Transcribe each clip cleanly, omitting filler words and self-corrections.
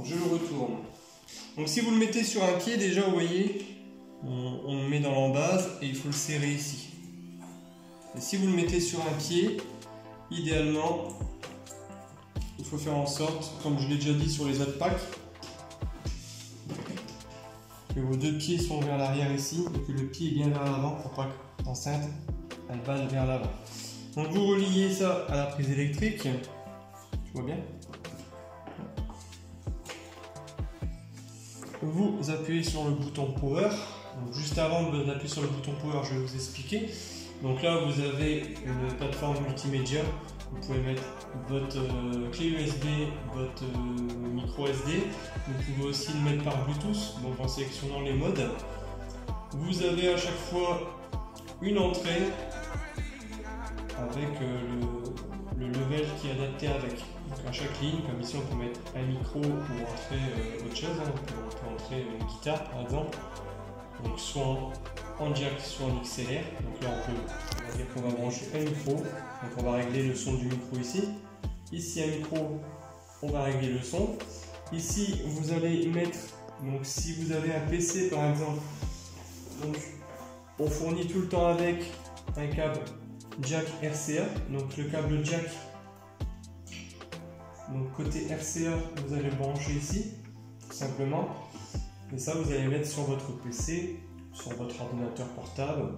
Donc je le retourne. Donc si vous le mettez sur un pied, déjà vous voyez, on le met dans l'embase et il faut le serrer ici. Et si vous le mettez sur un pied, idéalement, il faut faire en sorte, comme je l'ai déjà dit sur les autres packs, que vos deux pieds sont vers l'arrière ici et que le pied est bien vers l'avant pour pas que l'enceinte elle balle vers l'avant. Donc vous reliez ça à la prise électrique, tu vois bien. Vous appuyez sur le bouton power. Donc juste avant d'appuyer sur le bouton power, je vais vous expliquer. Donc là vous avez une plateforme multimédia. Vous pouvez mettre votre clé USB, votre micro SD. Vous pouvez aussi le mettre par Bluetooth, donc en sélectionnant les modes. Vous avez à chaque fois une entrée avec le level qui est adapté avec. Donc à chaque ligne, comme ici on peut mettre un micro pour entrer autre chose, on peut entrer une guitare par exemple. Donc soit en jack, soit en XLR. Donc là on va dire qu'on va brancher un micro. Donc on va régler le son du micro ici. Ici un micro, on va régler le son. Ici vous allez mettre, donc si vous avez un PC par exemple, donc on fournit tout le temps avec un câble jack RCA. Donc le câble jack, donc côté RCA, vous allez le brancher ici, tout simplement. Et ça vous allez mettre sur votre PC, sur votre ordinateur portable,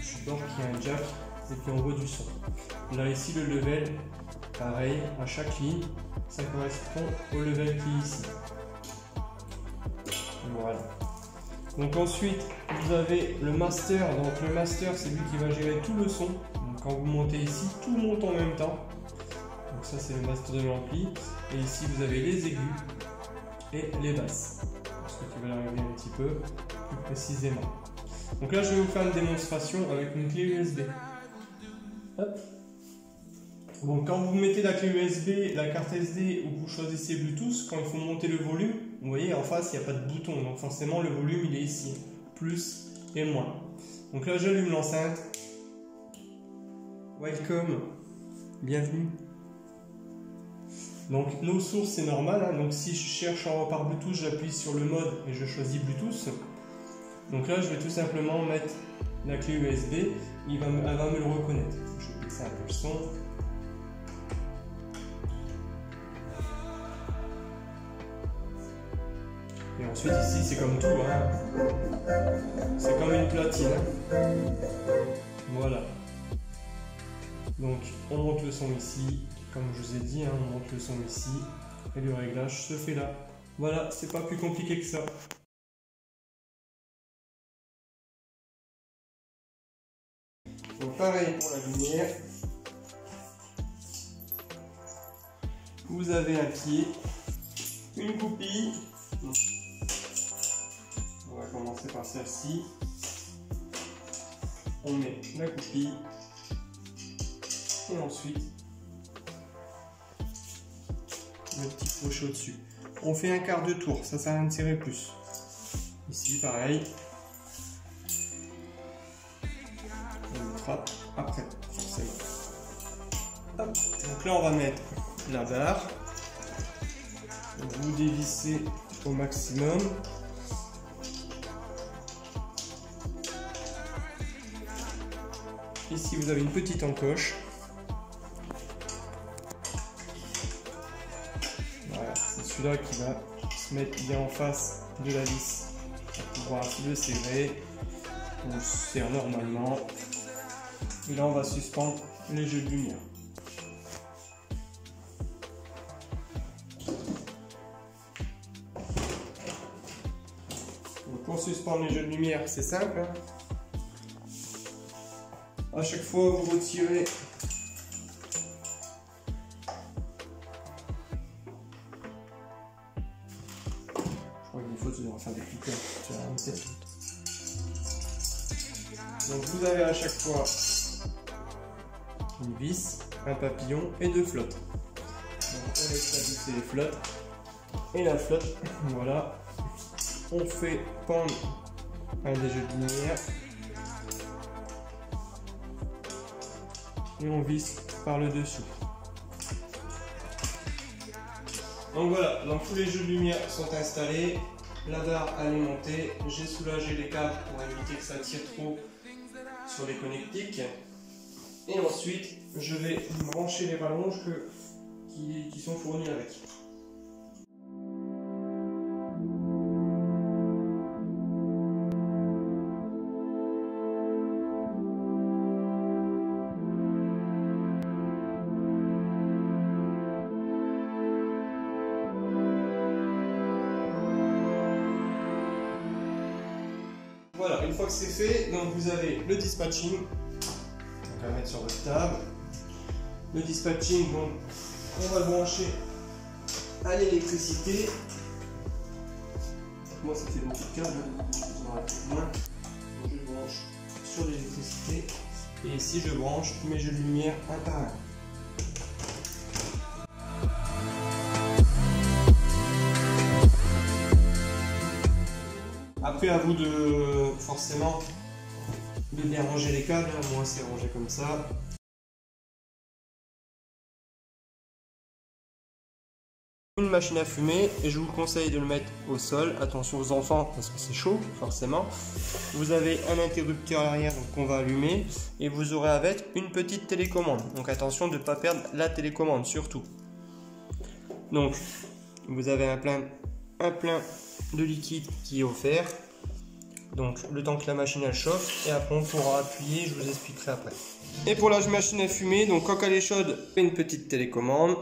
support qui a un jack et qui envoie du son. Là ici le level, pareil, à chaque ligne, ça correspond au level qui est ici. Voilà. Donc ensuite vous avez le master. Donc le master c'est lui qui va gérer tout le son. Donc quand vous montez ici, tout monte en même temps. Donc ça c'est le master de l'ampli. Et ici vous avez les aigus et les basses. Parce que tu vas la régler un petit peu plus précisément. Donc là je vais vous faire une démonstration avec une clé USB. Hop. Donc quand vous mettez la clé USB, la carte SD ou vous choisissez Bluetooth, quand il faut monter le volume, vous voyez en face il n'y a pas de bouton, donc forcément le volume il est ici, plus et moins. Donc là j'allume l'enceinte. Welcome, bienvenue. Donc nos sources c'est normal, hein. Donc si je cherche par Bluetooth, j'appuie sur le mode et je choisis Bluetooth. Donc là je vais tout simplement mettre la clé USB, elle va me le reconnaître. Je vais baisser un peu le son. Et ensuite ici c'est comme tout, hein. C'est comme une platine. Voilà. Donc on monte le son ici, comme je vous ai dit, hein, on monte le son ici et le réglage se fait là. Voilà, c'est pas plus compliqué que ça. Donc pareil pour la lumière. Vous avez un pied, une goupille. On va commencer par celle-ci. On met la goupille et ensuite le petit crochet au-dessus. On fait un quart de tour, ça sert à rien de serrer plus. Ici pareil. On le mettra après, forcément. Hop. Donc là on va mettre la barre. Vous dévissez au maximum. Ici vous avez une petite encoche. Voilà, c'est celui-là qui va se mettre bien en face de la vis pour pouvoir le serrer. On le serre normalement. Et là on va suspendre les jeux de lumière. Donc pour suspendre les jeux de lumière, c'est simple, hein. À chaque fois vous retirez faire des cliquets. Donc vous avez à chaque fois une vis, un papillon et deux flottes. Donc on laisse la vis et les flottes. Et la flotte, voilà. On fait pendre un des jeux de lumière. Et on visse par le dessus. Donc voilà, donc tous les jeux de lumière sont installés, la barre alimentée, j'ai soulagé les câbles pour éviter que ça tire trop sur les connectiques. Et ensuite, je vais brancher les rallonges qui sont fournis avec. Voilà, une fois que c'est fait, donc vous avez le dispatching, donc à mettre sur votre table. Le dispatching, donc on va le brancher à l'électricité. Moi ça fait beaucoup de câbles, donc je branche sur l'électricité et ici je branche mes jeux de lumière un par un. Après, à vous de forcément de bien ranger les câbles. Moi, c'est rangé comme ça. Une machine à fumer et je vous conseille de le mettre au sol. Attention aux enfants parce que c'est chaud, forcément. Vous avez un interrupteur à l'arrière qu'on va allumer et vous aurez avec une petite télécommande. Donc attention de ne pas perdre la télécommande surtout. Donc vous avez un plein de liquide qui est offert. Donc le temps que la machine elle chauffe et après on pourra appuyer, je vous expliquerai après. Et pour la machine à fumer, donc quand elle est chaude, une petite télécommande.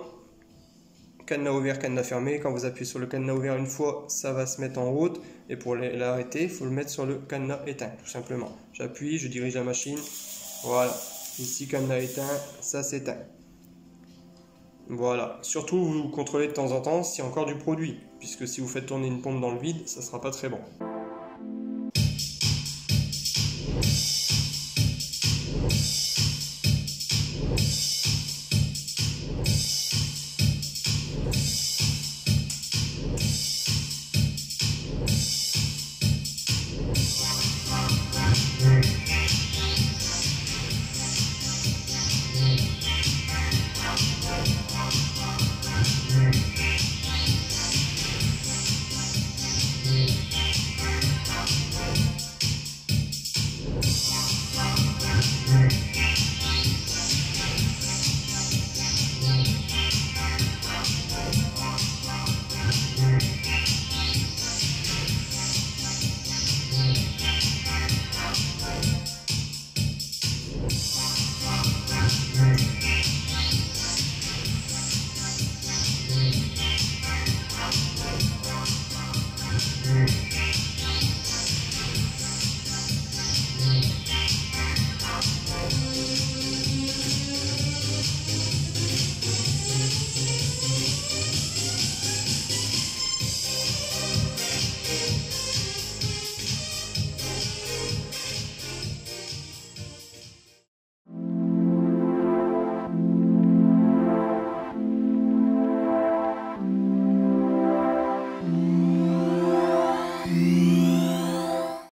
Cadenas ouvert, cadenas fermé. Quand vous appuyez sur le cadenas ouvert une fois, ça va se mettre en route. Et pour l'arrêter, il faut le mettre sur le cadenas éteint, tout simplement. J'appuie, je dirige la machine. Voilà. Ici, cadenas éteint, ça s'éteint. Voilà. Surtout, vous contrôlez de temps en temps s'il y a encore du produit. Puisque si vous faites tourner une pompe dans le vide, ça ne sera pas très bon.